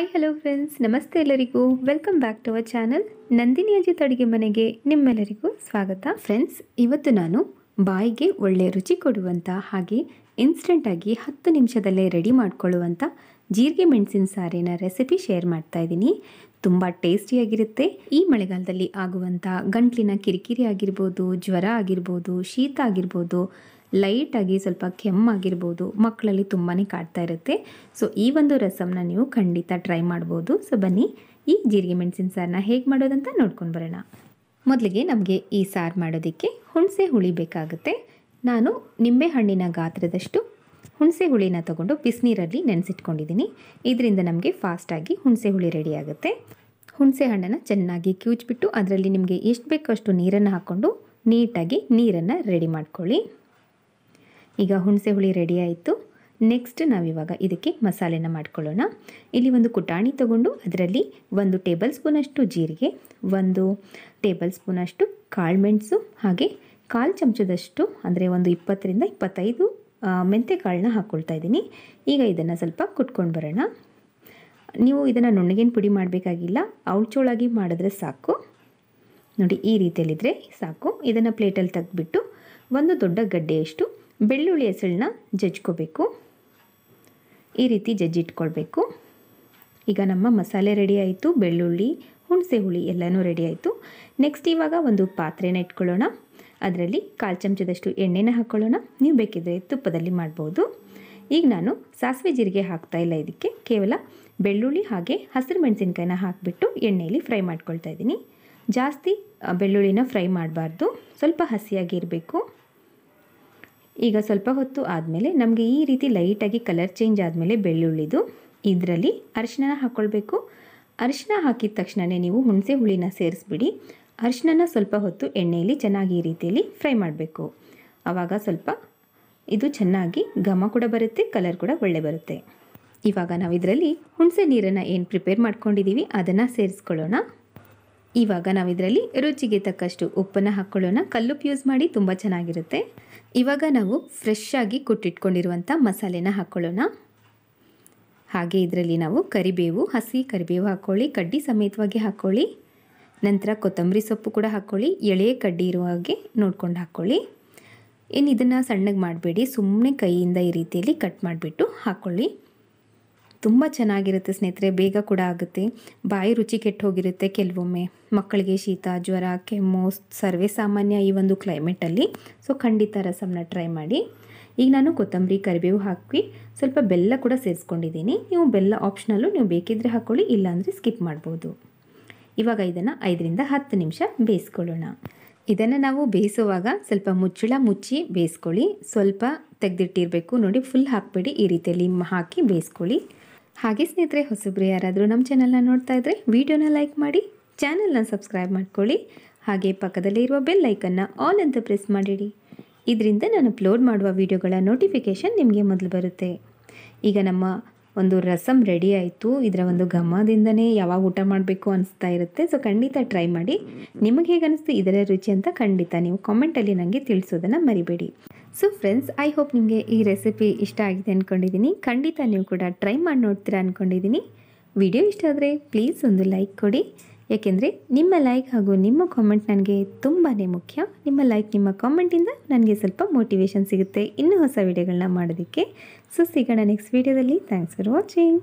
Hi hello friends, ನಮಸ್ತೆ ಎಲ್ಲರಿಗೂ. Welcome back to our channel Nandini Ajit ಅಡುಗೆ ಮನೆಗೆ ನಿಮ್ಮೆಲ್ಲರಿಗೂ ಸ್ವಾಗತ. ಫ್ರೆಂಡ್ಸ್, ಇವತ್ತು ನಾನು ಬಾಯಿಗೆ ಒಳ್ಳೆ ರುಚಿ ಕೊಡುವಂಥ ಹಾಗೆ ಇನ್ಸ್ಟೆಂಟಾಗಿ 10 ನಿಮಿಷದಲ್ಲೇ ರೆಡಿ ಮಾಡ್ಕೊಳ್ಳುವಂಥ ಜೀರಿಗೆ ಮೆಣಸಿನ ಸಾರಿನ ರೆಸಿಪಿ ಶೇರ್ ಮಾಡ್ತಾ ಇದ್ದೀನಿ. ತುಂಬ ಟೇಸ್ಟಿಯಾಗಿರುತ್ತೆ. ಈ ಮಳೆಗಾಲದಲ್ಲಿ ಆಗುವಂಥ ಗಂಟ್ಲಿನ ಕಿರಿಕಿರಿ ಆಗಿರ್ಬೋದು, ಜ್ವರ ಆಗಿರ್ಬೋದು, ಶೀತ ಆಗಿರ್ಬೋದು, ಲೈಟಾಗಿ ಸ್ವಲ್ಪ ಕೆಮ್ಮಾಗಿರ್ಬೋದು, ಮಕ್ಕಳಲ್ಲಿ ತುಂಬಾ ಕಾಡ್ತಾ ಇರುತ್ತೆ. ಸೊ ಈ ಒಂದು ರಸಮ್ನ ನೀವು ಖಂಡಿತ ಟ್ರೈ ಮಾಡ್ಬೋದು. ಸೊ ಬನ್ನಿ ಈ ಜೀರಿಗೆ ಮೆಣಸಿನ ಸಾರನ್ನ ಹೇಗೆ ಮಾಡೋದಂತ ನೋಡ್ಕೊಂಡು ಬರೋಣ. ಮೊದಲಿಗೆ ನಮಗೆ ಈ ಸಾರು ಮಾಡೋದಕ್ಕೆ ಹುಣಸೆ ಹುಳಿ ಬೇಕಾಗುತ್ತೆ. ನಾನು ನಿಂಬೆ ಹಣ್ಣಿನ ಗಾತ್ರದಷ್ಟು ಹುಣಸೆ ಹುಳಿನ ತೊಗೊಂಡು ಬಿಸಿನೀರಲ್ಲಿ ನೆನೆಸಿಟ್ಕೊಂಡಿದ್ದೀನಿ. ಇದರಿಂದ ನಮಗೆ ಫಾಸ್ಟಾಗಿ ಹುಣಸೆ ಹುಳಿ ರೆಡಿ ಆಗುತ್ತೆ. ಹುಣಸೆ ಹಣ್ಣನ್ನು ಚೆನ್ನಾಗಿ ಕಿವುಚ್ಬಿಟ್ಟು ಅದರಲ್ಲಿ ನಿಮಗೆ ಎಷ್ಟು ಬೇಕೋ ಅಷ್ಟು ನೀರನ್ನು ಹಾಕ್ಕೊಂಡು ನೀಟಾಗಿ ನೀರನ್ನು ರೆಡಿ ಮಾಡ್ಕೊಳ್ಳಿ. ಈಗ ಹುಣಸೆ ಹುಳಿ ರೆಡಿ ಆಯಿತು. ನೆಕ್ಸ್ಟ್ ನಾವಿವಾಗ ಇದಕ್ಕೆ ಮಸಾಲೆನ ಮಾಡ್ಕೊಳ್ಳೋಣ. ಇಲ್ಲಿ ಒಂದು ಕುಟಾಣಿ ತೊಗೊಂಡು ಅದರಲ್ಲಿ 1 ಟೇಬಲ್ ಸ್ಪೂನಷ್ಟು ಜೀರಿಗೆ, 1 ಟೇಬಲ್ ಸ್ಪೂನಷ್ಟು ಕಾಳುಮೆಣಸು, ಹಾಗೆ 1/4 ಚಮಚದಷ್ಟು ಅಂದರೆ ಒಂದು 20ರಿಂದ 25 ಮೆಂತ್ಯ ಕಾಳನ್ನ ಹಾಕ್ಕೊಳ್ತಾ ಇದ್ದೀನಿ. ಈಗ ಇದನ್ನು ಸ್ವಲ್ಪ ಕುಟ್ಕೊಂಡು ಬರೋಣ. ನೀವು ಇದನ್ನು ನುಣ್ಣಗೇನು ಪುಡಿ ಮಾಡಬೇಕಾಗಿಲ್ಲ, ಔಳ್ಚೋಳಾಗಿ ಮಾಡಿದ್ರೆ ಸಾಕು. ನೋಡಿ, ಈ ರೀತಿಯಲ್ಲಿದ್ದರೆ ಸಾಕು. ಇದನ್ನು ಪ್ಲೇಟಲ್ಲಿ ತೆಗೆದುಬಿಟ್ಟು ಒಂದು ದೊಡ್ಡ ಗಡ್ಡೆಯಷ್ಟು ಬೆಳ್ಳುಳ್ಳಿ ಹೆಸಳನ್ನ ಜಜ್ಕೋಬೇಕು. ಈ ರೀತಿ ಜಜ್ಜಿಟ್ಕೊಳ್ಬೇಕು. ಈಗ ನಮ್ಮ ಮಸಾಲೆ ರೆಡಿ ಆಯಿತು. ಬೆಳ್ಳುಳ್ಳಿ, ಹುಣಸೆ ಹುಳಿ ಎಲ್ಲನೂ ರೆಡಿ ಆಯಿತು. ನೆಕ್ಸ್ಟ್ ಇವಾಗ ಒಂದು ಪಾತ್ರೆನ ಇಟ್ಕೊಳ್ಳೋಣ. ಅದರಲ್ಲಿ 1/4 ಚಮಚದಷ್ಟು ಎಣ್ಣೆನ ಹಾಕ್ಕೊಳ್ಳೋಣ. ನೀವು ಬೇಕಿದ್ದರೆ ತುಪ್ಪದಲ್ಲಿ ಮಾಡ್ಬೋದು. ಈಗ ನಾನು ಸಾಸಿವೆ ಜೀರಿಗೆ ಹಾಕ್ತಾಯಿಲ್ಲ, ಇದಕ್ಕೆ ಕೇವಲ ಬೆಳ್ಳುಳ್ಳಿ ಹಾಗೆ ಹಸಿರು ಮೆಣಸಿನ್ಕಾಯಿನ ಹಾಕಿಬಿಟ್ಟು ಎಣ್ಣೆಯಲ್ಲಿ ಫ್ರೈ ಮಾಡ್ಕೊಳ್ತಾ ಇದ್ದೀನಿ. ಜಾಸ್ತಿ ಬೆಳ್ಳುಳ್ಳಿನ ಫ್ರೈ ಮಾಡಬಾರ್ದು, ಸ್ವಲ್ಪ ಹಸಿಯಾಗಿ ಇರಬೇಕು. ಈಗ ಸ್ವಲ್ಪ ಹೊತ್ತು ಆದಮೇಲೆ ನಮಗೆ ಈ ರೀತಿ ಲೈಟಾಗಿ ಕಲರ್ ಚೇಂಜ್ ಆದಮೇಲೆ ಬೆಳ್ಳುಳ್ಳಿದು ಇದರಲ್ಲಿ ಅರಿಶಿನ ಹಾಕ್ಕೊಳ್ಬೇಕು. ಅರಿಶಿನ ಹಾಕಿದ ತಕ್ಷಣವೇ ನೀವು ಹುಣಸೆ ಹುಳಿನ ಸೇರಿಸ್ಬಿಡಿ. ಅರಿಶಿನ ಸ್ವಲ್ಪ ಹೊತ್ತು ಎಣ್ಣೆಯಲ್ಲಿ ಚೆನ್ನಾಗಿ ಈ ರೀತಿಯಲ್ಲಿ ಫ್ರೈ ಮಾಡಬೇಕು. ಆವಾಗ ಸ್ವಲ್ಪ ಇದು ಚೆನ್ನಾಗಿ ಘಮ ಕೂಡ ಬರುತ್ತೆ, ಕಲರ್ ಕೂಡ ಒಳ್ಳೆ ಬರುತ್ತೆ. ಇವಾಗ ನಾವು ಇದರಲ್ಲಿ ಹುಣಸೆ ನೀರನ್ನು ಏನು ಪ್ರಿಪೇರ್ ಮಾಡ್ಕೊಂಡಿದ್ದೀವಿ ಅದನ್ನು ಸೇರಿಸ್ಕೊಳ್ಳೋಣ. ಇವಾಗ ನಾವು ಇದರಲ್ಲಿ ರುಚಿಗೆ ತಕ್ಕಷ್ಟು ಉಪ್ಪನ್ನು ಹಾಕ್ಕೊಳ್ಳೋಣ. ಕಲ್ಲುಪ್ಪು ಯೂಸ್ ಮಾಡಿ, ತುಂಬ ಚೆನ್ನಾಗಿರುತ್ತೆ. ಇವಾಗ ನಾವು ಫ್ರೆಶ್ ಆಗಿ ಕುಟ್ಟಿಟ್ಕೊಂಡಿರುವಂಥ ಮಸಾಲೆನ ಹಾಕ್ಕೊಳ್ಳೋಣ. ಹಾಗೆ ಇದರಲ್ಲಿ ನಾವು ಕರಿಬೇವು, ಹಸಿ ಕರಿಬೇವು ಹಾಕ್ಕೊಳ್ಳಿ, ಕಡ್ಡಿ ಸಮೇತವಾಗಿ ಹಾಕ್ಕೊಳ್ಳಿ. ನಂತರ ಕೊತ್ತಂಬರಿ ಸೊಪ್ಪು ಕೂಡ ಹಾಕ್ಕೊಳ್ಳಿ. ಎಳೆಯ ಕಡ್ಡಿ ಇರುವ ಹಾಗೆ ನೋಡ್ಕೊಂಡು ಹಾಕ್ಕೊಳ್ಳಿ. ಇನ್ನು ಇದನ್ನು ಸಣ್ಣಗೆ ಮಾಡಬೇಡಿ, ಸುಮ್ಮನೆ ಕೈಯಿಂದ ಈ ರೀತಿಯಲ್ಲಿ ಕಟ್ ಮಾಡಿಬಿಟ್ಟು ಹಾಕ್ಕೊಳ್ಳಿ. ತುಂಬ ಚೆನ್ನಾಗಿರುತ್ತೆ ಸ್ನೇಹಿತರೆ, ಬೇಗ ಕೂಡ ಆಗುತ್ತೆ. ಬಾಯಿ ರುಚಿ ಕೆಟ್ಟು ಹೋಗಿರುತ್ತೆ ಕೆಲವೊಮ್ಮೆ. ಮಕ್ಕಳಿಗೆ ಶೀತ, ಜ್ವರ, ಕೆಮ್ಮು ಸರ್ವೇ ಸಾಮಾನ್ಯ ಈ ಒಂದು ಕ್ಲೈಮೇಟಲ್ಲಿ. ಸೊ ಖಂಡಿತ ರಸಮ್ನ ಟ್ರೈ ಮಾಡಿ. ಈಗ ನಾನು ಕೊತ್ತಂಬರಿ, ಕರಿಬೇವು ಹಾಕಿ ಸ್ವಲ್ಪ ಬೆಲ್ಲ ಕೂಡ ಸೇರಿಸ್ಕೊಂಡಿದ್ದೀನಿ. ನೀವು ಬೆಲ್ಲ ಆಪ್ಷನಲ್ಲು, ನೀವು ಬೇಕಿದ್ದರೆ ಹಾಕ್ಕೊಳ್ಳಿ, ಇಲ್ಲಾಂದರೆ ಸ್ಕಿಪ್ ಮಾಡ್ಬೋದು. ಇವಾಗ ಇದನ್ನು 5ರಿಂದ 10 ನಿಮಿಷ ಬೇಯಿಸ್ಕೊಳ್ಳೋಣ. ಇದನ್ನು ನಾವು ಬೇಯಿಸುವಾಗ ಸ್ವಲ್ಪ ಮುಚ್ಚಳ ಮುಚ್ಚಿ ಬೇಯಿಸ್ಕೊಳ್ಳಿ. ಸ್ವಲ್ಪ ತೆಗೆದಿಟ್ಟಿರಬೇಕು. ನೋಡಿ, ಫುಲ್ ಹಾಕಬೇಡಿ, ಈ ರೀತಿಯಲ್ಲಿ ಹಾಕಿ ಬೇಯಿಸ್ಕೊಳ್ಳಿ. ಹಾಗೆ ಸ್ನೇಹಿತರೆ, ಹೊಸಬ್ರು ಯಾರಾದರೂ ನಮ್ಮ ಚಾನಲ್ನ ನೋಡ್ತಾ ಇದ್ದರೆ ವಿಡಿಯೋನ ಲೈಕ್ ಮಾಡಿ, ಚಾನಲ್ನ ಸಬ್ಸ್ಕ್ರೈಬ್ ಮಾಡ್ಕೊಳ್ಳಿ. ಹಾಗೆ ಪಕ್ಕದಲ್ಲೇ ಇರುವ ಬೆಲ್ ಐಕನ್ನ ಆಲ್ ಅಂತ ಪ್ರೆಸ್ ಮಾಡಿಡಿ. ಇದರಿಂದ ನಾನು ಅಪ್ಲೋಡ್ ಮಾಡುವ ವಿಡಿಯೋಗಳ ನೋಟಿಫಿಕೇಷನ್ ನಿಮಗೆ ಮೊದಲು ಬರುತ್ತೆ. ಈಗ ನಮ್ಮ ಒಂದು ರಸಮ್ ರೆಡಿ ಆಯಿತು. ಇದರ ಒಂದು ಘಮದಿಂದನೇ ಯಾವಾಗ ಊಟ ಮಾಡಬೇಕು ಅನಿಸ್ತಾ ಇರುತ್ತೆ. ಸೊ ಖಂಡಿತ ಟ್ರೈ ಮಾಡಿ. ನಿಮಗೆ ಹೇಗೆ ಅನಿಸ್ತು ಇದರ ರುಚಿ ಅಂತ ಖಂಡಿತ ನೀವು ಕಾಮೆಂಟಲ್ಲಿ ನನಗೆ ತಿಳಿಸೋದನ್ನು ಮರಿಬೇಡಿ. ಸೊ ಫ್ರೆಂಡ್ಸ್, ಐ ಹೋಪ್ ನಿಮಗೆ ಈ ರೆಸಿಪಿ ಇಷ್ಟ ಆಗಿದೆ ಅಂದ್ಕೊಂಡಿದ್ದೀನಿ. ಖಂಡಿತ ನೀವು ಕೂಡ ಟ್ರೈ ಮಾಡಿ ನೋಡ್ತೀರಾ ಅಂದ್ಕೊಂಡಿದ್ದೀನಿ. ವಿಡಿಯೋ ಇಷ್ಟ ಆದರೆ ಪ್ಲೀಸ್ ಒಂದು ಲೈಕ್ ಕೊಡಿ. ಯಾಕೆಂದರೆ ನಿಮ್ಮ ಲೈಕ್ ಹಾಗೂ ನಿಮ್ಮ ಕಾಮೆಂಟ್ ನನಗೆ ತುಂಬಾ ಮುಖ್ಯ. ನಿಮ್ಮ ಲೈಕ್, ನಿಮ್ಮ ಕಾಮೆಂಟಿಂದ ನನಗೆ ಸ್ವಲ್ಪ ಮೋಟಿವೇಶನ್ ಸಿಗುತ್ತೆ ಇನ್ನೂ ಹೊಸ ವಿಡಿಯೋಗಳನ್ನ ಮಾಡೋದಕ್ಕೆ. ಸೊ ಸಿಗೋಣ ನೆಕ್ಸ್ಟ್ ವಿಡಿಯೋದಲ್ಲಿ. Thanks for watching.